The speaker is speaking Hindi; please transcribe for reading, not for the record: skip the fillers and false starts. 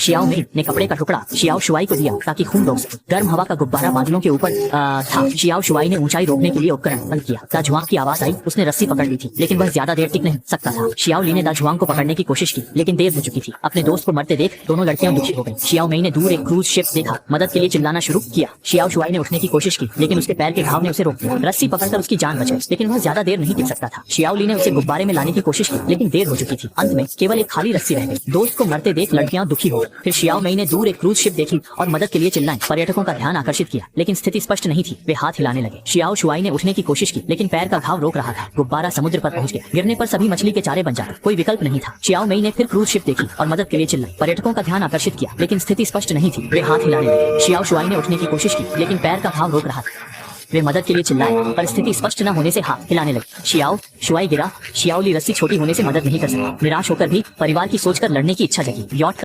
शियाओ मेई ने कपड़े का टुकड़ा शियाओ शुआई को दिया ताकि खून रोक सके। गर्म हवा का गुब्बारा बादलों के ऊपर था। शियाओ शुआई ने ऊंचाई रोकने के लिए उपकरण बंद किया। दाझुआंग की आवाज आई। उसने रस्सी पकड़ ली थी, लेकिन वह ज्यादा देर टिक नहीं सकता था। शियाओ ली ने दाझुआंग को पकड़ने की कोशिश की, लेकिन देर हो चुकी थी। अपने दोस्त को मरते देख दोनों लड़कियां दुखी हो गईं। शियाओ मेई ने दूर एक क्रूज शिप देखा, मदद के लिए चिल्लाना शुरू किया। शियाओ शुआई ने उठने की कोशिश की, लेकिन उसके पैर के घाव ने उसे रोक दिया। रस्सी पकड़कर उसकी जान बच गई, लेकिन वह ज्यादा देर नहीं टिक सकता था। शियाओ ली ने उसे गुब्बारे में लाने की कोशिश की, लेकिन देर हो चुकी थी। अंत में केवल एक खाली रस्सी रह गई। दोस्त को मरते देख लड़कियां दुखी हो गईं। फिर शियाओ मेई ने दूर एक क्रूज शिप देखी और मदद के लिए चिल्लाए। पर्यटकों का ध्यान आकर्षित किया, लेकिन स्थिति स्पष्ट नहीं थी। वे हाथ हिलाने लगे। शियाओ शुआई ने उठने की कोशिश की, लेकिन पैर का घाव रोक रहा था। गुब्बारा समुद्र पर पहुंच गया। गिरने पर सभी मछली के चारे बन जाते। कोई विकल्प नहीं था। शियाओ मेई ने फिर क्रूज शिप देखी और मदद के लिए चिल्लाई। पर्यटकों का ध्यान आकर्षित किया, लेकिन स्थिति स्पष्ट नहीं थी। वे हाथ हिलाने लगे। शियाओ शुआई ने उठने की कोशिश की, लेकिन पैर का घाव रोक रहा था। वे मदद के लिए चिल्लाए, पर स्थिति स्पष्ट न होने से हाथ हिलाने लगे। शियाओ शुआई गिरा। शियाओ ली रस्सी छोटी होने से मदद नहीं कर सका। निराश होकर भी परिवार की सोचकर लड़ने की इच्छा जगी। यॉट